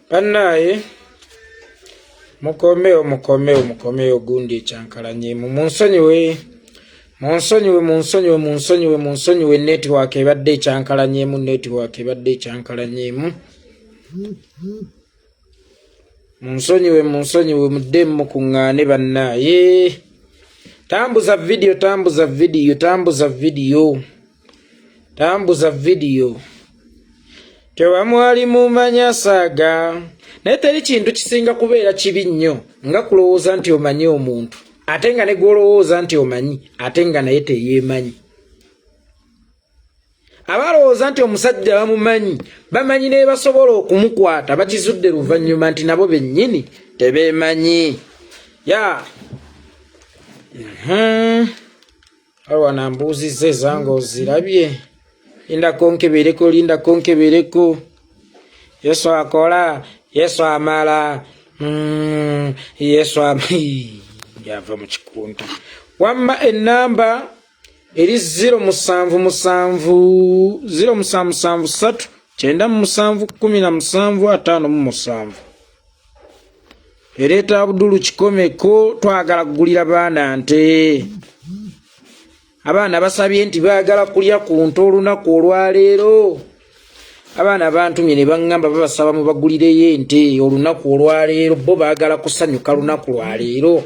Bannaye mukomeo gundi ekyankalanyemu munsonyiwe network ebadde ekyankalanyemu munsonyiwe muddemu mukuŋŋaane bannaye. Tambuza video tewamwali mumanya saaga naye teri kintu kisinga kubeera kibi nnyo nga kulowooza nti omanyi omuntu ate nga ne gwolowooza nti omanyi ate nga naye teyeemanyi. Abalowooza nti omusajja bamanyi naye basobola okumukwata bakizudde luvannyuma nti nabo bennyini tebeemanyi. Awana mbuuzizza ezange ozirabye. Lindako nkebereko. Yesu akola, Yesu amala, Yesu yava mu kikunta. Wamma ennamba eri 0777397757. Ereeta Abdulu Kikomeko twagala kugulira baana nte. Abaana basabye nti baagala kulya ku nto olunaku olwaleero. Abaana bantumye ne baŋŋamba babasaba mu bagulireyo ente olunaku olwaleero bo baagala kusanyuka lunaku lwaleero.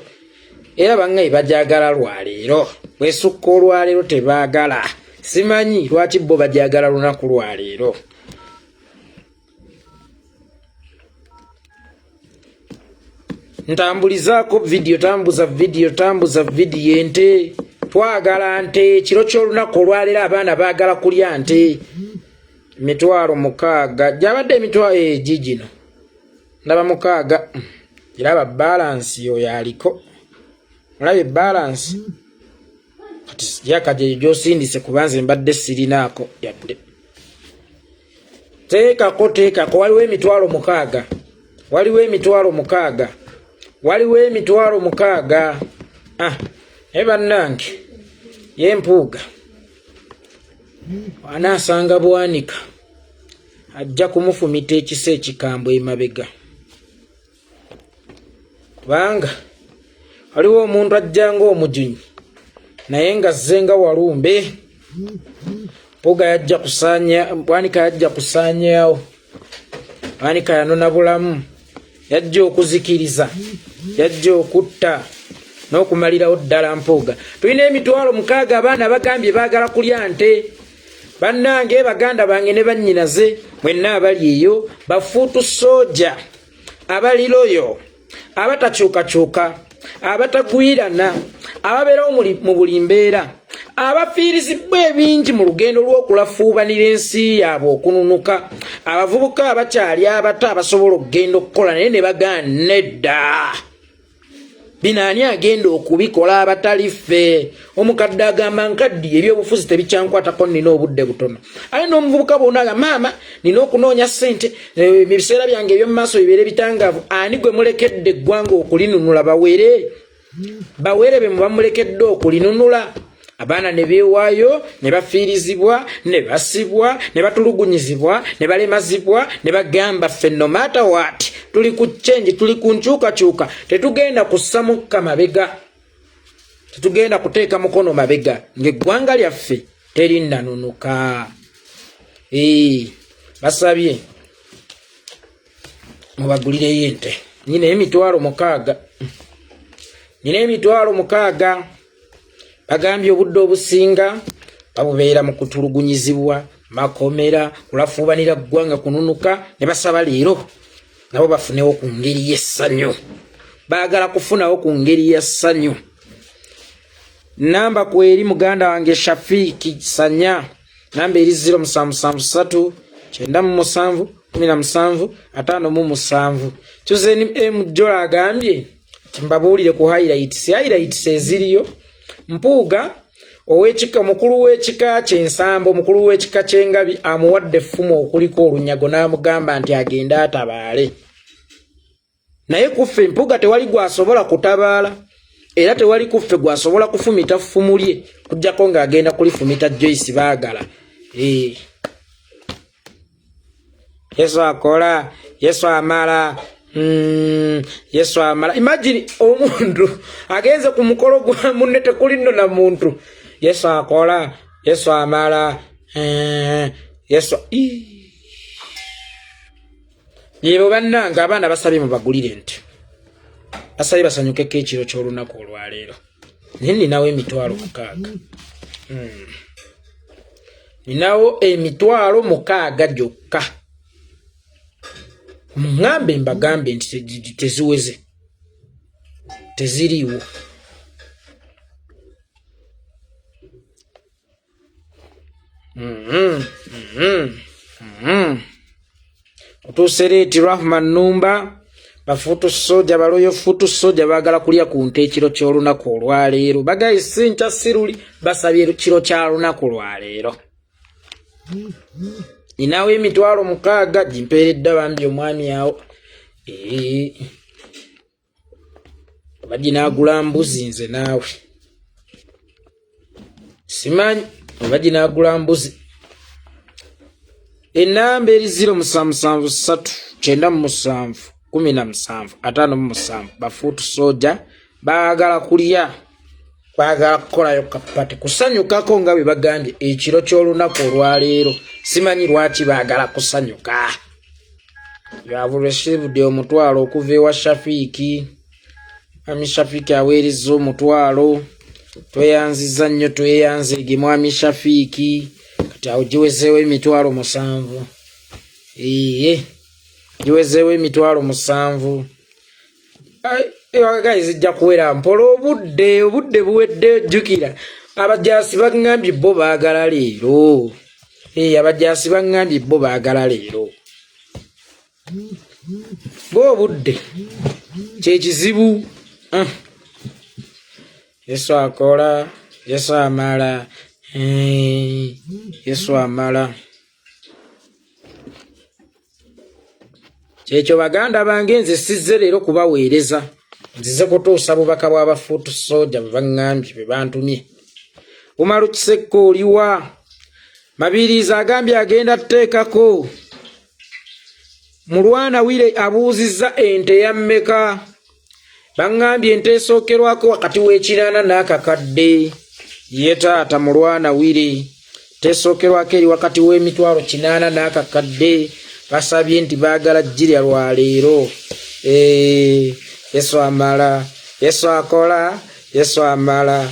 Era bangaye bajagala lwaleero. Bwesukka olwaleero tebaagala. Simanyi lwaki bo bajagala lunaku lwaleero. Ntambulizaako video tambuza video ente. Twagala nte kiro ky'olunaku olwaleero abaana baagala kulya nte. 6,000 gyabadde emitwalo gigino ndaba 6 iraba balance yo yaliko olabe balance kati yakaje gyosindise kubanze mbadde sirinaako yadde teekako waliwo emitwalo 6 ebannange yempuuga anaasanga bwanika ajja kumufumita ekisa ekikambwe emabega. Kubanga waliwo omuntu ajja ng'omujunya naye nga azze nga walumbe. Mpuuga bwanika yajja kusaanyaawo, bwanika yanona bulamu, yajja okuzikiriza, yajja okutta n'okumalirawo ddala Mpuuga. Tulina emitwalo 6 abaana bagambye baagala kulya nte. Bannange baganda bange ne bannyinaze mwenna abali eyo bafuutu soja abali loyo abatakyukakyuka abatagwirana ababeerawo mu buli mbeera abafiirizibwa ebingi mu lugendo lw'okulafuubanira ensi yaabwe okununuka abavubuka abakyali abato abasobola okugenda okukola naye ne bagaana nedda. Binaani agenda okubikola abatali ffe. Omukadde agamba nkaddi ebyobufuzi tebikyankwatako nina obudde butono. Aye n'omuvubuka bonna agamba maama nina okunoonya ssente ebiseera byange eby'omu maaso bibeere bitangaavu. Ani gwe mulekedde eggwanga okulinunula bawere be muba mulekedde okulinunula. Abaana ne beewaayo ne bafiirizibwa ne basibwa ne batulugunyizibwa ne balemazibwa ne bagamba ffe no matter what tuli ku change tuli ku nkyukakyuka tetugenda kussa mukka mabega, tetugenda kuteeka mukono mabega ng'eggwanga lyaffe terinnanunuka. Basabye mubagulireyo ente. Nyina emitwalo 6 bagambye obudde obusinga babubeera mu kutulugunyizibwa, makomera, kulafuubanira ggwanga kununuka ne basaba leero nabo bafunewo ku ngeri y'essanyu. Baagala kufunawo ku ngeri y'essanyu. Namba kweri muganda wange Shafiki Sanya, namba eri 0773 97 17 57. Kyuze Jola agambye timbabuulire ku highlights eziriyo. Mpuuga ow'ekika mukulu w'ekika ky'ensambo, mukulu w'ekika ky'engabi amuwadde effumu okuliko olunyago n'amugamba nti agenda atabaale. Naye kuffe Mpuuga tewali gwasobola kutabaala era tewali kuffe gwasobola kufumita ffumu lye kujjako ng'agenda kulifumita Joyce baagala. Yesu akola, Yesu amala. Yesu amala. Imagine omuntu agenze ku mukolo gwa munne tekuli nno na muntu. Yesu akola, Yesu amala. Yesu yebo bannanga abaana basabye mu bagulire nti basabye basanyukeko ekiro ky'olunaku olwaleero. Ninawo emitwalo 6. Ninawo emitwalo 6 gyokka. Mungambe mbagambe nti teziweze. Teziriwo. Otusereti Rahman Numba bafutu soja baloyo futu soja bagala kulya ku nte ekiro ky'olunaku olwaleero. Bagayise nkya siruli basabye ekiro kya lunaku olwaleero. Ninawo emitwalo 6 gimpeeredde bambi omwami awo. Baginaagula mbuzi nze naawe. Simanyi baginaagula mbuzi. Enamba eri 0773 97 17 57 bafutu soja baagala kulya baagala kukolayo kapati kusanyukako nga bwe bagambye ekiro ky'olunaku olwaleero. Simanyi lwaki baagala kusanyuka. You have received omutwalo okuva ewa Shafiki. Mwami Shafiki aweereza omutwalo. Tweyanziza nnyo tweyanzige mwami Shafiki. Kati awo giwezeewo emitwalo 7. Giwezeewo emitwalo 7. Guys zijja kuwera mpola obudde buwedde jjukira. Abajaasi bagambye bo baagala leero. Abajaasi bagambye bo baagala leero. Bo obudde kye kizibu. Yesu akola, Yesu amala. Yesu amala. Kyekyo baganda bange nze sizze leero kubaweereza. Nzize kutuusa bubaka bw'abafuutu soja bwe baŋŋambye bwe bantumye. Umaru Kisekko oliwa. Mabirizi agambye agenda tuteekako. Mulwana Wire abuuzizza ente ya mmeka. Baŋŋambye ente esookerwako wakati w'ekinaana n'akakadde. Ye taata Mulwana Wire tesookerwako eri wakati w'emitwalo 8 n'akakadde. Basabye nti baagala jjirya lwaleero. Yesu amala. Yesu akola. Yesu amala.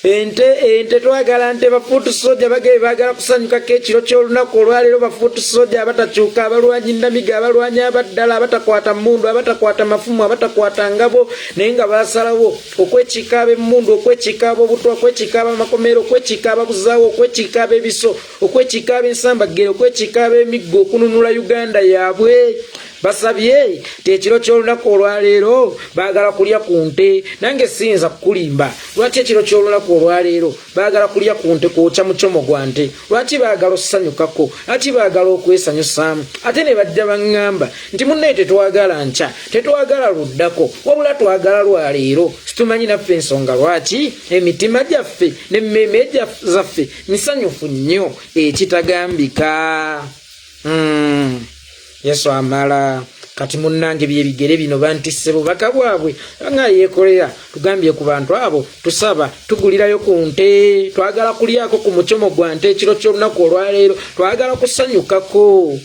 Ente twagala nte bafuutu soja bagee baagala kusanyukako ekiro ky'olunaku olwaleero. Bafuutu soja abatakyuka, abalwanyi Namiga, abalwanyi abaddala, abatakwata mmundu, abatakwata mafumu, abatakwata ngabo, naye nga baasalawo okwekika ab'emmundu, okwekika ab'obutwa, okwekika ab'amakomero, okwekika ababuzaawo, okwekika ab'ebiso, okwekika ab'ensambagere, okwekika ab'emiggo, okununula Uganda yaabwe. Basabye tekiro ky'olunaku olwaleero baagala kulya ku nte. Nange siyinza kukulimba. Lwaki ekiro ky'olunaku olwaleero baagala kulya ku nte kwokya mucomo gwa nte? Lwaki baagala osanyukako? Lwaki baagala okwesanyusaamu? Ate ne bajja baŋŋamba nti munne tetwagala nkya, tetwagala luddako, wabula twagala lwaleero. Situmanyi naffe ensonga lwaki emitima gyaffe n'emmeeme zaffe misanyufu nnyo ekitagambika. Yesu amala. Kati munnange byebigere bino bantisse bubaka bwabwe nga yeekolera. Tugambye ku bantu abo tusaba tugulirayo ku nte. Twagala kulyako ku mucomo gwa nte ekiro ky'olunaku olwaleero. Twagala kusanyukako.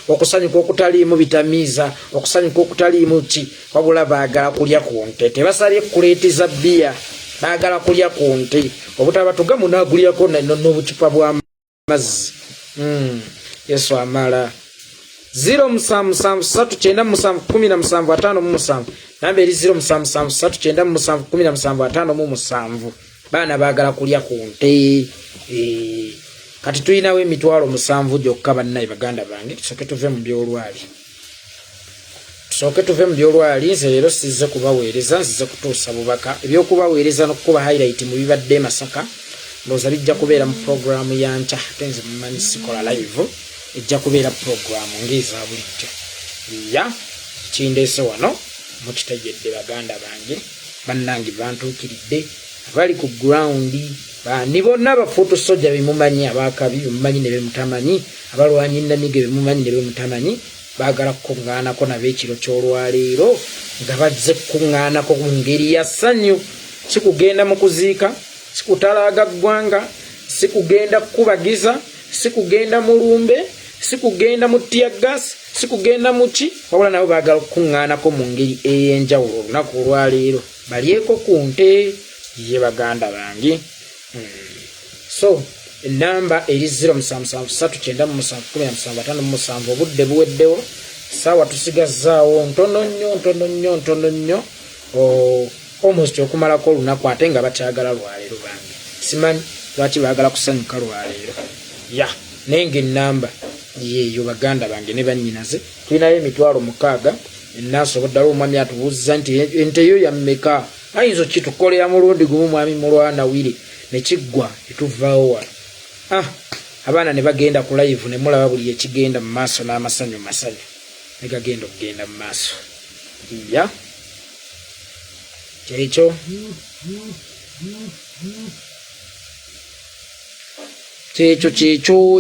Okusanyuka okutaliimu bitamiiza, okusanyuka okutaliimu ki, wabula baagala kulya ku nte. Tebasabye kuleetiza bbiya, baagala kulya ku nte. Obutaba tugamu naagulyako n'obucupa bw'amazzi. Yesu amala. 0773971757 namba eri 0773971757. Baana baagala kulya ku nte. Kati tuyinawo emitwalo 7 gyokka bannaye baganda bange. Tusooke tuve mu byolwali. Nze leero sizze kubaweereza, nzize kutuusa bubaka. Ebyokubaweereza n'okukuba highlight mu bibadde Masaka ndowooza bijja kubeera mu programu ya nkya. Ate nze mumanyi sikola live. Ejja kubeera programu ngeza bulijjo. Kindeese wano mukitegedde baganda bange bannange bantuukiridde. abali ku ground bani bonna bafuutu soja bemumanyi abakabi bemumanyi ne bemutamanyi abalwanyi nnamige bemumanyi ne bemutamanyi baagala kukuŋŋaanako nab'ekiro ky'olwaleero nga bazze kukuŋŋaanako mu ngeri ya ssanyu, si kugenda mu kuziika, si kutalaaga ggwanga, si kugenda kukubagiza, si kugenda mu lumbe, si kugenda mu tiyagasi, si kugenda mu ki, wabula nabo baagala kukuŋŋaanako mu ngeri ey'enjawulo olunaku olwaleero balyeko ku nte ye baganda bange. So enamba eri 0773971757 obudde buweddewo, saawa tusigazaawo ntono nnyo almost okumalako olunaku ate nga bakyagala lwaleero bange. Simanyi lwaki baagala kusanyuka lwaleero ya naye ng'ennamba yeeyo baganda bange ne bannyinaze. Tulinayo emitwalo 6 enaasoboddawo omwami atubuuziza nti ente yo yammeka, ayinza okitukolera mulundi gumu mwami mulwanawire nekiggwa etuvaawo wano. Abaana ne bagenda ku live ne mulaba buli ekigenda mu maaso n'amasanyu ne gagenda okugenda mu maaso. Ya kyekyo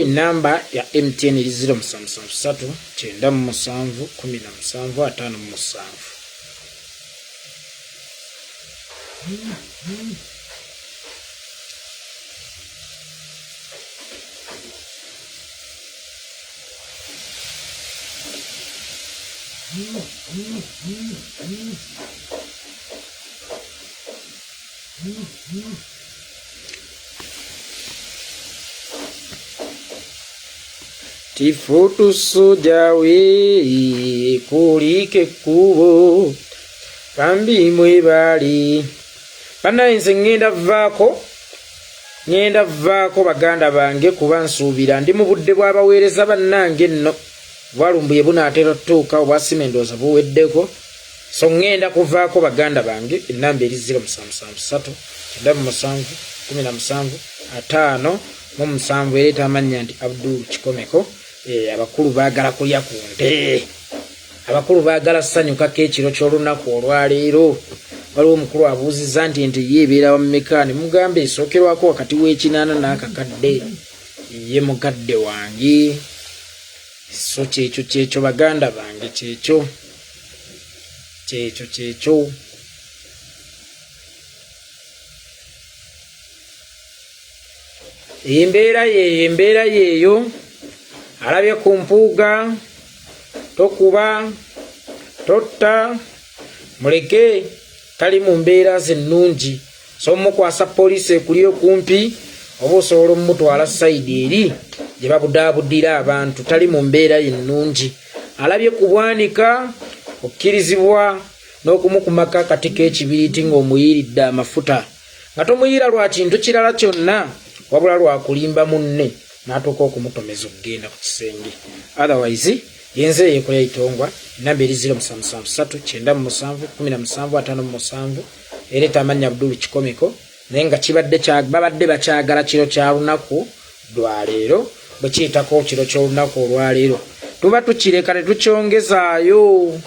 enamba ya MTN eri 0773971757. Tifutu soja we kulike kubo kambi mwebali banainze ngenda vaako baganda bange kuba nsuubira ndi mu budde bw'abaweereza bannange nno bwalumbuye bunaatera otuuka obwasimendoza buweddeko. So ngenda kuvaako baganda bange enamba eri 0773971757 ereeta amannya nti Abdul Kikomeko. Abakulu baagala kulya ku nte, abakulu baagala ssanyukako ekiro ky'olunaku olwaleero. Waliwo omukulu abuuzizza nti ente ye ebeera wammeka, ne mugamba esookerwako wakati w'ekinaana n'akakadde, ye mukadde wange. So kyekyo baganda bange, kyekyo embeera yeeyo. Alabye ku mpuuga tokuba totta muleke, tali mu mbeera zennungi. So mukwasa poliisi ekuli okumpi oba osobola omutwala sayidi eri gye babudaabuddira abantu, tali mu mbeera yennungi. Alabye ku bwanika okkirizibwa n'okumukumako akati k'ekibiriiti ng'omuyiiridde amafuta, nga tomuyiira lwa kintu kirala kyonna wabula lwa kulimba munne n'atuuka okumutomeza okugenda ku kisenge. Otherwise yenze yeekola itongwa enamba eri 0773971757 ereeta amannya Abdul Kikomeko, naye nga babadde bakyagala kiro kya lunaku lwaleero, bwe kiyitako kiro ky'olunaku olwaleero tuba tukireka ne tukyongezaayo.